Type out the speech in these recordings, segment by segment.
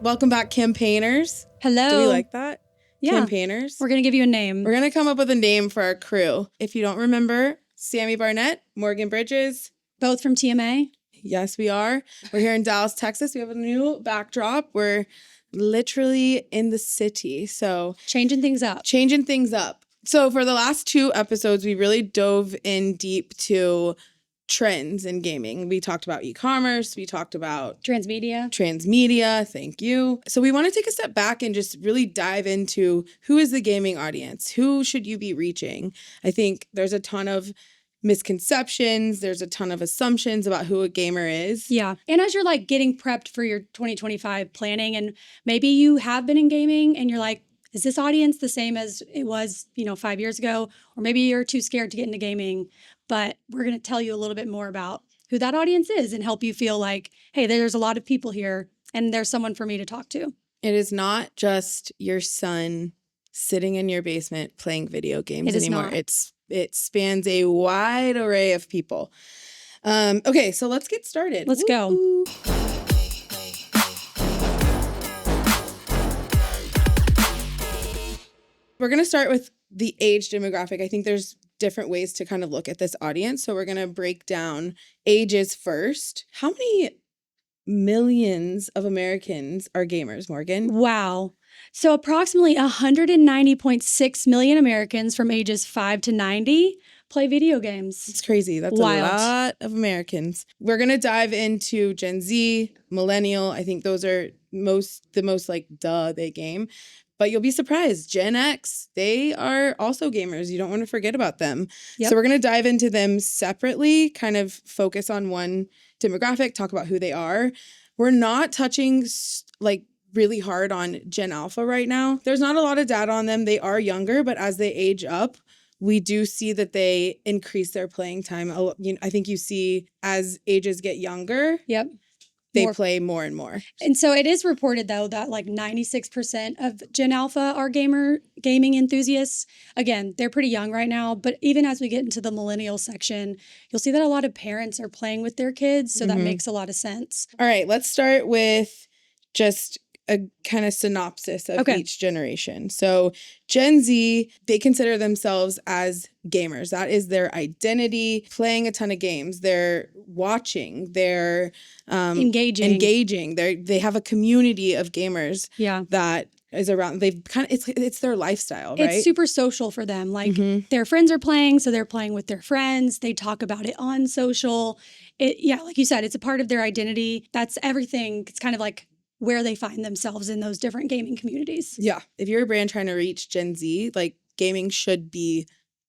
Welcome back, campaigners. Hello. Do we like that? Yeah. Campaigners. We're going to give you a name. We're going to come up with a name for our crew. If you don't remember, Sammy Barnett, Morgan Bridges. Both from TMA? Yes, we are. We're here in Dallas, Texas. We have a new backdrop. We're literally in the city. So Changing things up. So for the last 2 episodes, we really dove in deep to trends in gaming. We talked about e-commerce. We talked about transmedia. Thank you. So we want to take a step back and just really dive into who is the gaming audience? Who should you be reaching? I think there's a ton of misconceptions. There's a ton of assumptions about who a gamer is. Yeah. And as you're like getting prepped for your 2025 planning, and maybe you have been in gaming and you're like, is this audience the same as it was, 5 years ago? Or maybe you're too scared to get into gaming, but we're going to tell you a little bit more about who that audience is and help you feel like, hey, there's a lot of people here and there's someone for me to talk to. It is not just your son sitting in your basement playing video games anymore. It spans a wide array of people. Okay, so let's get started. Let's go. We're going to start with the age demographic. I think there's different ways to kind of look at this audience. So we're going to break down ages first. How many millions of Americans are gamers, Morgan? Wow. So approximately 190.6 million Americans from ages 5 to 90 play video games. It's crazy. That's wild. A lot of Americans. We're going to dive into Gen Z, millennial. I think those are the most like, they game. But you'll be surprised. Gen X, they are also gamers. You don't want to forget about them. Yep. So we're going to dive into them separately, kind of focus on one demographic, talk about who they are. We're not touching like really hard on Gen Alpha right now. There's not a lot of data on them. They are younger, but as they age up, we do see that they increase their playing time. I think you see as ages get younger. Yep. They play more and more. And so it is reported, though, that like 96% of Gen Alpha are gaming enthusiasts. Again, they're pretty young right now, but even as we get into the millennial section, you'll see that a lot of parents are playing with their kids, so that makes a lot of sense. All right, let's start with just a kind of synopsis of each generation. So Gen Z, they consider themselves as gamers. That is their identity, playing a ton of games. They're watching, they're engaging. They have a community of gamers that is around. They've kind of it's their lifestyle, right? It's super social for them. Like their friends are playing, so they're playing with their friends. They talk about it on social. Like you said, it's a part of their identity. That's everything. It's kind of like where they find themselves in those different gaming communities. Yeah. If you're a brand trying to reach Gen Z, like gaming should be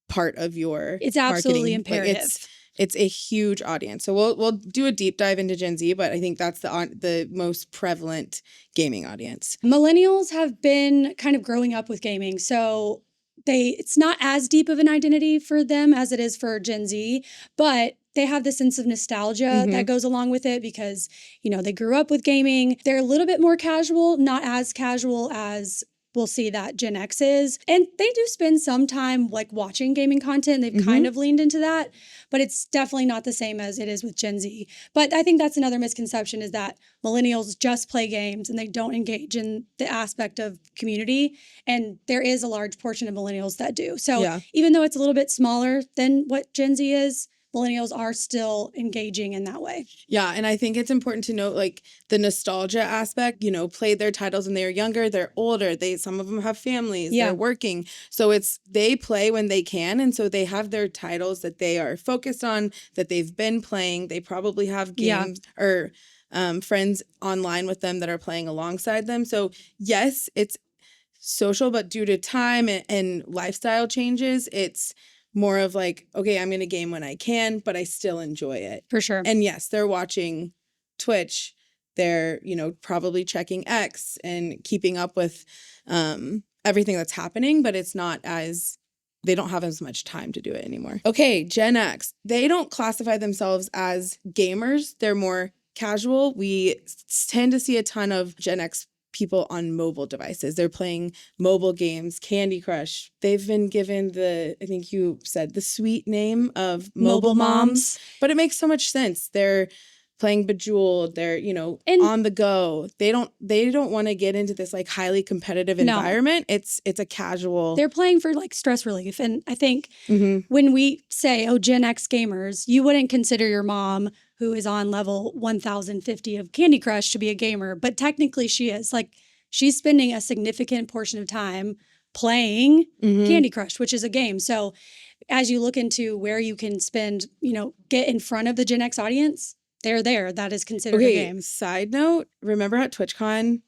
part of your It's absolutely marketing. imperative. Like it's a huge audience. So we'll do a deep dive into Gen Z, but I think that's the most prevalent gaming audience. Millennials have been kind of growing up with gaming. So it's not as deep of an identity for them as it is for Gen Z, but they have this sense of nostalgia that goes along with it because, they grew up with gaming. They're a little bit more casual, not as casual as we'll see that Gen X is. And they do spend some time like watching gaming content. They've kind of leaned into that, but it's definitely not the same as it is with Gen Z. But I think that's another misconception is that millennials just play games and they don't engage in the aspect of community. And there is a large portion of millennials that do. So even though it's a little bit smaller than what Gen Z is, millennials are still engaging in that way. Yeah, and I think it's important to note like the nostalgia aspect, played their titles when they were younger, they're older, some of them have families, they're working. So they play when they can, and so they have their titles that they are focused on, that they've been playing. They probably have games or friends online with them that are playing alongside them. So yes, it's social, but due to time and lifestyle changes, it's more of like, okay, I'm going to game when I can, but I still enjoy it. For sure. And yes, they're watching Twitch. They're, probably checking X and keeping up with everything that's happening, but they don't have as much time to do it anymore. Okay, Gen X. They don't classify themselves as gamers. They're more casual. We tend to see a ton of Gen X people on mobile devices. They're playing mobile games, Candy Crush. They've been given I think you said the sweet name of mobile moms, but it makes so much sense. They're playing Bejeweled. They're, you know, And- on the go. They don't want to get into this like highly competitive environment. It's a casual. They're playing for like stress relief. And I think Mhm. when we say, oh, Gen X gamers, you wouldn't consider your mom who is on level 1050 of Candy Crush to be a gamer, but technically she is. Like, she's spending a significant portion of time playing Candy Crush, which is a game. So as you look into where you can spend, you know, get in front of the Gen X audience, they're there. That is considered a game. Side note, remember at TwitchCon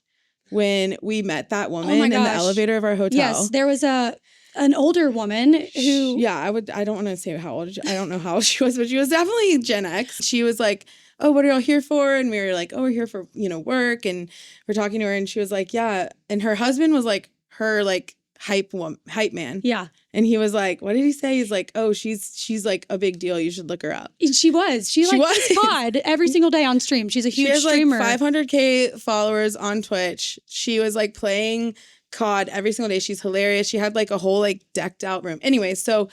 when we met that woman my in the gosh. elevator of our hotel? Yes, there was an older woman who... Yeah, I don't want to say how old, I don't know how old she was, but she was definitely Gen X. She was like, oh, what are y'all here for? And we were like, oh, we're here for, you know, work. And we're talking to her and she was like, yeah. And her husband was like her like hype man. Yeah. And he was like, what did he say? He's like, oh, she's like a big deal. You should look her up. She was. She like plays COD every single day on stream. She's a huge streamer. She has like 500K followers on Twitch. She was like playing COD every single day. She's hilarious. She had like a whole like decked out room. Anyway, so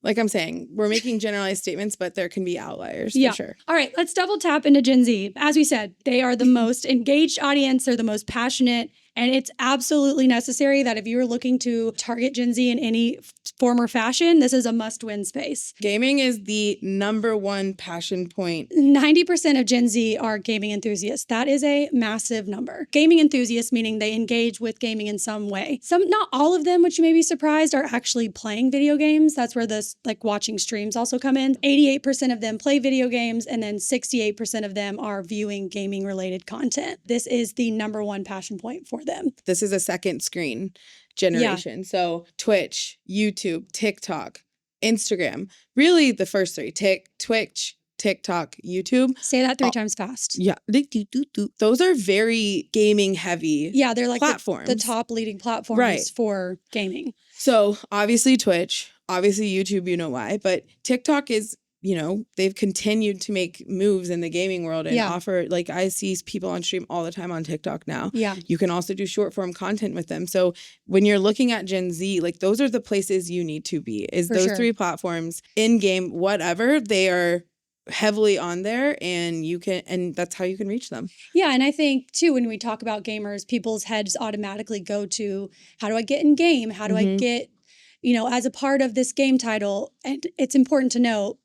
like I'm saying, we're making generalized statements, but there can be outliers for sure. All right, let's double tap into Gen Z. As we said, they are the most engaged audience. They're the most passionate. And it's absolutely necessary that if you are looking to target Gen Z in any form or fashion, this is a must-win space. Gaming is the #1 passion point. 90% of Gen Z are gaming enthusiasts. That is a massive number. Gaming enthusiasts, meaning they engage with gaming in some way. Not all of them, which you may be surprised, are actually playing video games. That's where this like watching streams also come in. 88% of them play video games, and then 68% of them are viewing gaming-related content. This is the #1 passion point for them. This is a second screen generation. Yeah. So Twitch, YouTube, TikTok, Instagram, really the first three, Twitch, TikTok, YouTube. Say that 3 times fast. Yeah. Those are very gaming heavy. Yeah, they're like platforms. The top leading platforms for gaming. So obviously Twitch, obviously YouTube, you know why, but TikTok is, you know, they've continued to make moves in the gaming world and offer, like I see people on stream all the time on TikTok now. Yeah. You can also do short form content with them. So when you're looking at Gen Z, like those are the places you need to be, is those 3 platforms, in game, whatever, they are heavily on there, and that's how you can reach them. Yeah. And I think too, when we talk about gamers, people's heads automatically go to, how do I get in game? How do I get, you know, as a part of this game title? And it's important to note,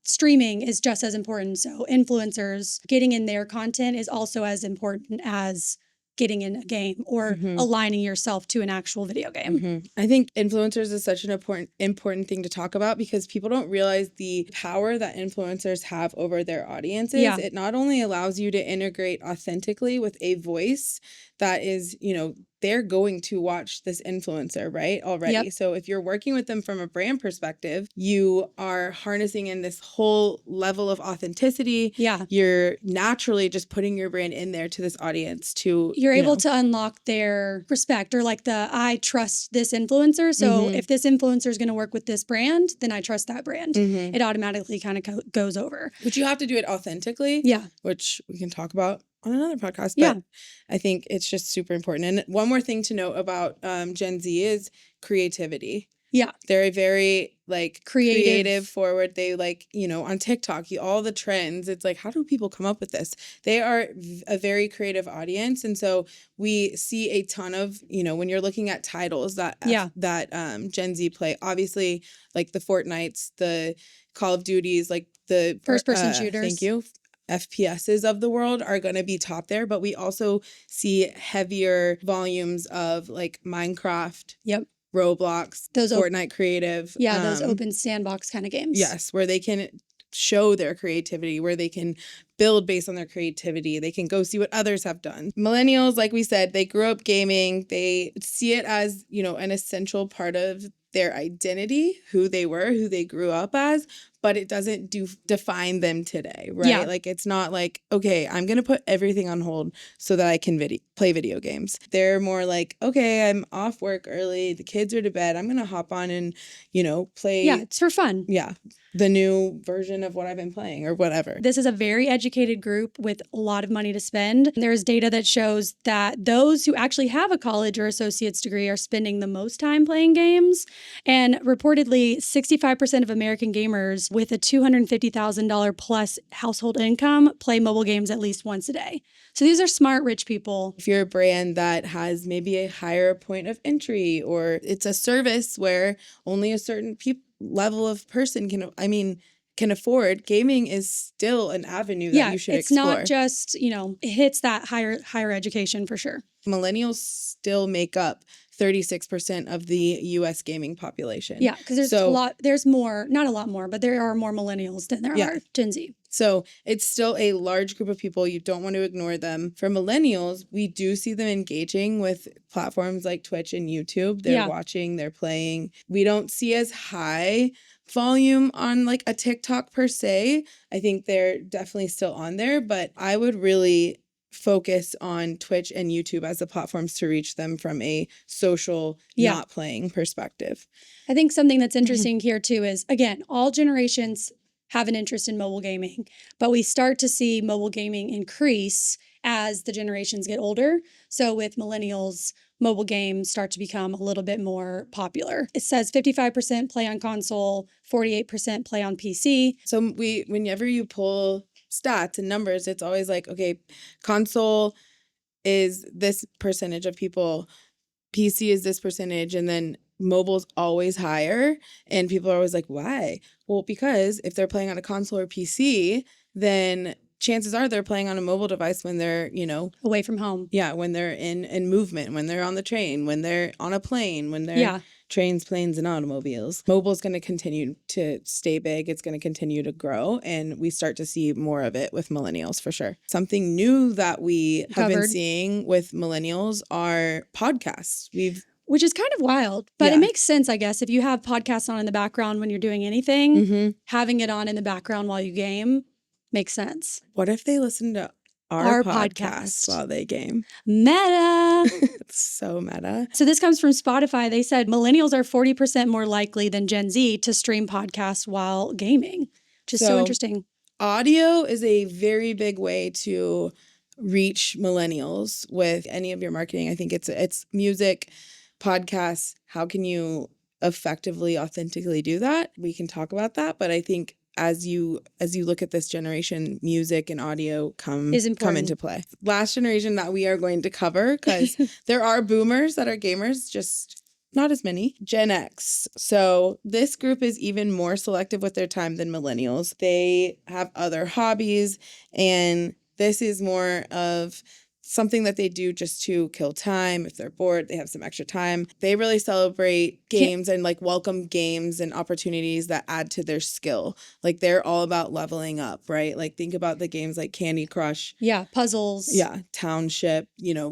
streaming is just as important. So influencers getting in their content is also as important as getting in a game or aligning yourself to an actual video game. I think influencers is such an important thing to talk about, because people don't realize the power that influencers have over their audiences. Yeah. It not only allows you to integrate authentically with a voice that is, you know, they're going to watch this influencer, right? Already. Yep. So if you're working with them from a brand perspective, you are harnessing in this whole level of authenticity. Yeah. You're naturally just putting your brand in there to this audience to... You're able to unlock their respect, or like I trust this influencer. So if this influencer is going to work with this brand, then I trust that brand. It automatically kind of goes over. But you have to do it authentically. Yeah. Which we can talk about on another podcast. But I think it's just super important. And one more thing to note about Gen Z is creativity. Yeah. They're a very like creative forward. They like, you know, on TikTok, all the trends, it's like, how do people come up with this? They are a very creative audience. And so we see a ton of, you know, when you're looking at titles that Gen Z play, obviously like the Fortnites, the Call of Duties, like the first person shooters. Thank you. FPSs of the world are going to be top there, but we also see heavier volumes of like Minecraft, Roblox, those Fortnite creative. Yeah, those open sandbox kind of games. Yes, where they can show their creativity, where they can build based on their creativity. They can go see what others have done. Millennials, like we said, they grew up gaming. They see it as, you know, an essential part of their identity, who they were, who they grew up as, but it doesn't define them today, right? Yeah. Like, it's not like, okay, I'm going to put everything on hold so that I can play video games. They're more like, okay, I'm off work early. The kids are to bed. I'm going to hop on and, play. Yeah, it's for fun. Yeah. The new version of what I've been playing or whatever. This is a very educated group with a lot of money to spend. There's data that shows that those who actually have a college or associate's degree are spending the most time playing games. And reportedly, 65% of American gamers with a $250,000 plus household income play mobile games at least once a day. So these are smart, rich people. If you're a brand that has maybe a higher point of entry, or it's a service where only a certain level of person can afford, gaming is still an avenue that you should explore. It's not just, it hits that higher education for sure. Millennials still make up 36% of the U.S. gaming population. Yeah, because there's more, not a lot more, but there are more millennials than there are Gen Z. So it's still a large group of people. You don't want to ignore them. For millennials, we do see them engaging with platforms like Twitch and YouTube. They're watching, they're playing. We don't see as high volume on like a TikTok per se. I think they're definitely still on there, but I would really focus on Twitch and YouTube as the platforms to reach them from a social, not playing perspective. I think something that's interesting here too is, again, all generations have an interest in mobile gaming, but we start to see mobile gaming increase as the generations get older. So with millennials, mobile games start to become a little bit more popular. It says 55% play on console, 48% play on PC. So whenever you pull stats and numbers, it's always like, okay, console is this percentage of people, PC is this percentage, and then mobile's always higher. And people are always like, why? Well, because if they're playing on a console or PC, then chances are they're playing on a mobile device when they're, away from home. Yeah, when they're in movement, when they're on the train, when they're on a plane, when they're trains, planes, and automobiles. Mobile's going to continue to stay big. It's going to continue to grow, and we start to see more of it with millennials for sure. Something new that we have been seeing with millennials are podcasts. Which is kind of wild, but it makes sense, I guess. If you have podcasts on in the background when you're doing anything, having it on in the background while you game makes sense. What if they listen to our podcast while they game? Meta. It's so meta. So this comes from Spotify. They said millennials are 40% more likely than Gen Z to stream podcasts while gaming, which is so interesting. Audio is a very big way to reach millennials with any of your marketing. I think it's music, podcasts. How can you effectively, authentically do that? We can talk about that, but I think as you look at this generation, music and audio come into play. Last generation that we are going to cover, because there are boomers that are gamers, just not as many. Gen X. So this group is even more selective with their time than millennials. They have other hobbies, and this is more of something that they do just to kill time. If they're bored, they have some extra time. They really celebrate games and like welcome games and opportunities that add to their skill. Like they're all about leveling up, right? Like think about the games like Candy Crush. Yeah, puzzles. Yeah, Township.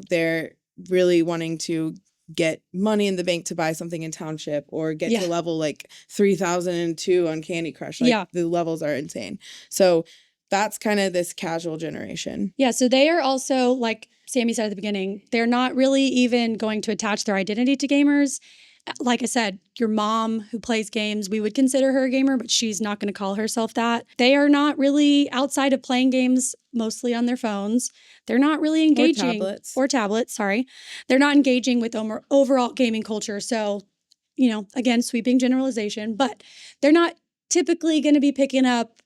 They're really wanting to get money in the bank to buy something in Township, or get to level like 3002 on Candy Crush. Like the levels are insane. So that's kind of this casual generation. Yeah, so they are also, like Sammy said at the beginning, they're not really even going to attach their identity to gamers. Like I said, your mom who plays games, we would consider her a gamer, but she's not going to call herself that. They are not really, outside of playing games mostly on their phones, they're not really engaging. Or tablets, sorry. They're not engaging with overall gaming culture. So, again, sweeping generalization, but they're not typically going to be picking up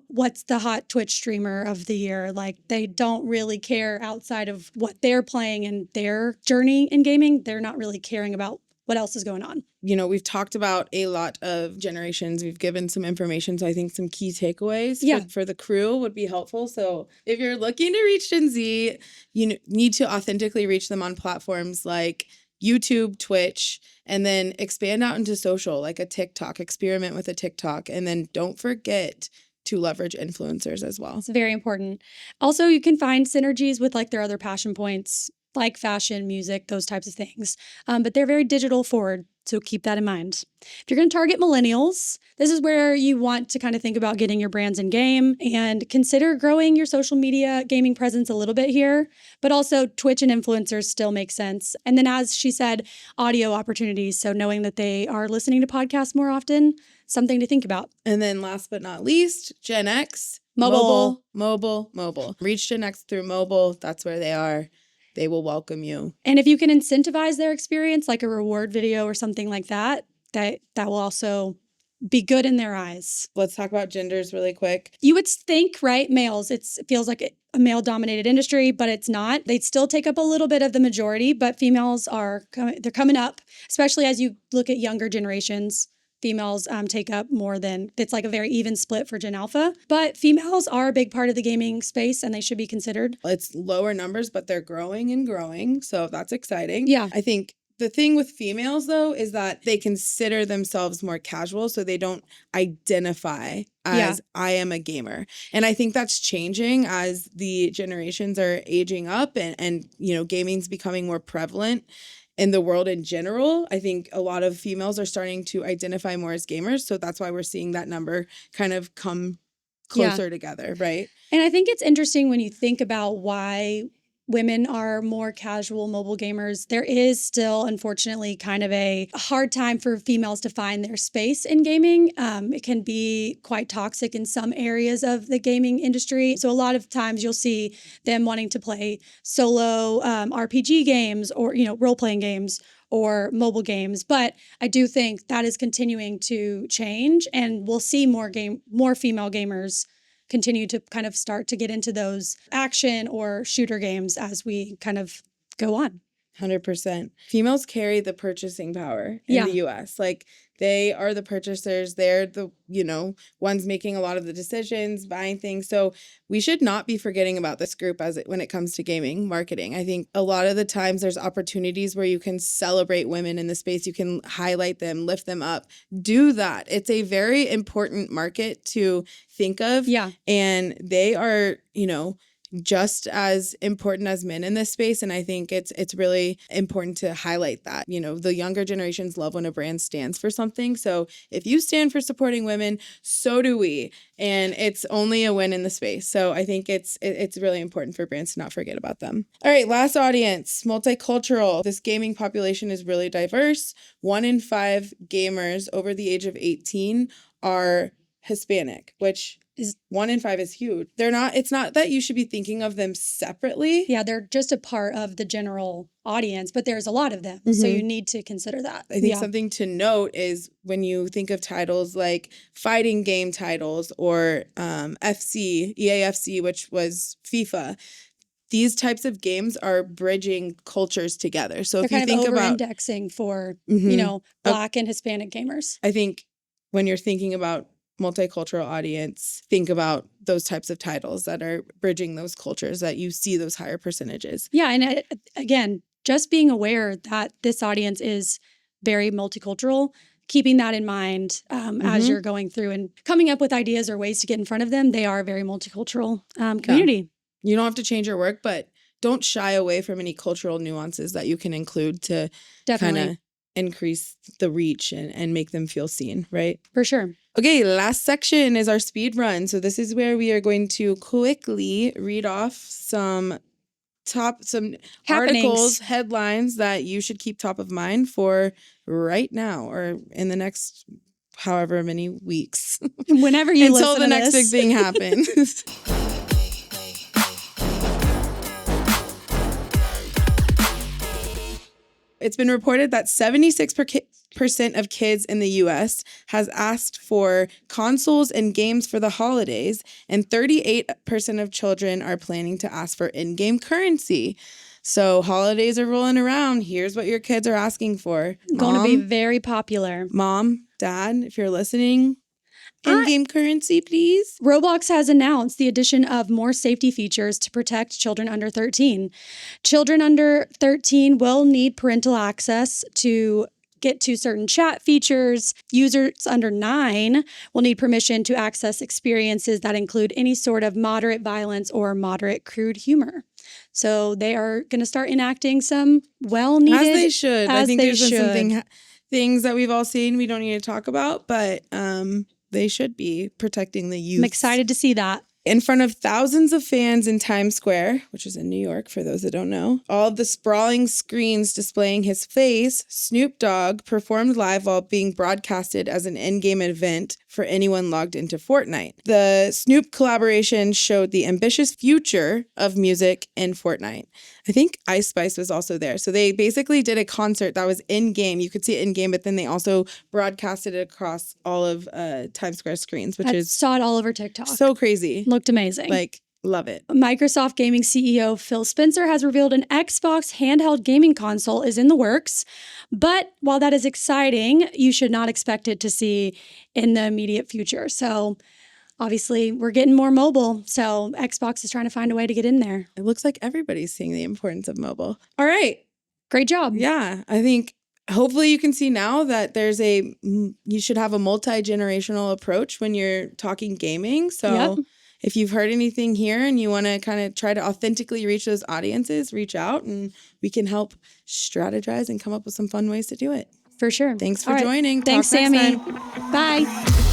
what's the hot Twitch streamer of the year? Like, they don't really care outside of what they're playing and their journey in gaming. They're not really caring about what else is going on. We've talked about a lot of generations. We've given some information. So I think some key takeaways for the crew would be helpful. So if you're looking to reach Gen Z, you need to authentically reach them on platforms like YouTube, Twitch, and then expand out into social, like a TikTok, experiment with a TikTok. And then don't forget to leverage influencers as well. It's very important. Also, you can find synergies with like their other passion points. like fashion, music, those types of things. But they're very digital forward. So keep that in mind. If you're going to target millennials, this is where you want to kind of think about getting your brands in game and consider growing your social media gaming presence a little bit here. But also Twitch and influencers still make sense. And then as she said, audio opportunities. So knowing that they are listening to podcasts more often, something to think about. And then last but not least, Gen X. Mobile. Mobile. Reach Gen X through mobile. That's where they are. They will welcome you. And if you can incentivize their experience, like a reward video or something like that, that will also be good in their eyes. Let's talk about genders really quick. You would think, right, males, it feels like a male-dominated industry, but it's not. They'd still take up a little bit of the majority, but females they're coming up, especially as you look at younger generations. Females take up more than, it's like a very even split for Gen Alpha. But females are a big part of the gaming space and they should be considered. It's lower numbers, but they're growing and growing. So that's exciting. Yeah. I think the thing with females, though, is that they consider themselves more casual. So they don't identify as I am a gamer. And I think that's changing as the generations are aging up and gaming's becoming more prevalent in the world in general. I think a lot of females are starting to identify more as gamers. So that's why we're seeing that number kind of come closer together, right? And I think it's interesting when you think about why women are more casual mobile gamers. There is still, unfortunately, kind of a hard time for females to find their space in gaming. It can be quite toxic in some areas of the gaming industry. So a lot of times you'll see them wanting to play solo RPG games or, role-playing games or mobile games. But I do think that is continuing to change, and we'll see more female gamers continue to kind of start to get into those action or shooter games as we kind of go on. 100%. Females carry the purchasing power in the US. Like, they are the purchasers. They're the, ones making a lot of the decisions, buying things. So we should not be forgetting about this group when it comes to gaming marketing. I think a lot of the times there's opportunities where you can celebrate women in the space. You can highlight them, lift them up. Do that. It's a very important market to think of. Yeah. And they are, just as important as men in this space. And I think it's really important to highlight that. The younger generations love when a brand stands for something. So if you stand for supporting women, so do we. And it's only a win in the space. So I think it's really important for brands to not forget about them. All right, last audience, multicultural. This gaming population is really diverse. 1 in 5 gamers over the age of 18 are Hispanic, which is 1 in 5 is huge. It's not that you should be thinking of them separately. Yeah, they're just a part of the general audience, but there's a lot of them. Mm-hmm. So you need to consider that. I think something to note is when you think of titles like fighting game titles or EAFC, which was FIFA, these types of games are bridging cultures together. So they're if you think about over-indexing for, Black and Hispanic gamers. I think when you're thinking about multicultural audience, think about those types of titles that are bridging those cultures, that you see those higher percentages. Yeah. And again, just being aware that this audience is very multicultural, keeping that in mind as you're going through and coming up with ideas or ways to get in front of them. They are a very multicultural community. You don't have to change your work, but don't shy away from any cultural nuances that you can include to kind of increase the reach and make them feel seen, right? For sure. Okay, last section is our speed run. So this is where we are going to quickly read off some articles, headlines that you should keep top of mind for right now or in the next however many weeks. Whenever you until the next big thing happens. It's been reported that 76% of kids in the U.S. has asked for consoles and games for the holidays, and 38% of children are planning to ask for in-game currency. So holidays are rolling around. Here's what your kids are asking for. Going to be very popular. Mom, Dad, if you're listening, in-game currency, please. Roblox has announced the addition of more safety features to protect children under 13. Children under 13 will need parental access to get to certain chat features. Users under 9 will need permission to access experiences that include any sort of moderate violence or moderate crude humor. So they are going to start enacting some well-needed, as they should. I think there's been some things that we've all seen we don't need to talk about, but they should be protecting the youth. I'm excited to see that. In front of thousands of fans in Times Square, which is in New York for those that don't know, all of the sprawling screens displaying his face, Snoop Dogg performed live while being broadcasted as an in-game event for anyone logged into Fortnite. The Snoop collaboration showed the ambitious future of music in Fortnite. I think Ice Spice was also there. So they basically did a concert that was in-game. You could see it in-game, but then they also broadcasted it across all of Times Square screens, which is... saw it all over TikTok. So crazy. Looked amazing. Like, love it. Microsoft Gaming CEO Phil Spencer has revealed an Xbox handheld gaming console is in the works. But while that is exciting, you should not expect it to see in the immediate future. So obviously, we're getting more mobile. So Xbox is trying to find a way to get in there. It looks like everybody's seeing the importance of mobile. All right. Great job. Yeah. I think hopefully you can see now that you should have a multi-generational approach when you're talking gaming. So if you've heard anything here and you want to kind of try to authentically reach those audiences, reach out and we can help strategize and come up with some fun ways to do it. For sure. Thanks for joining. Thanks, Sammy. Bye.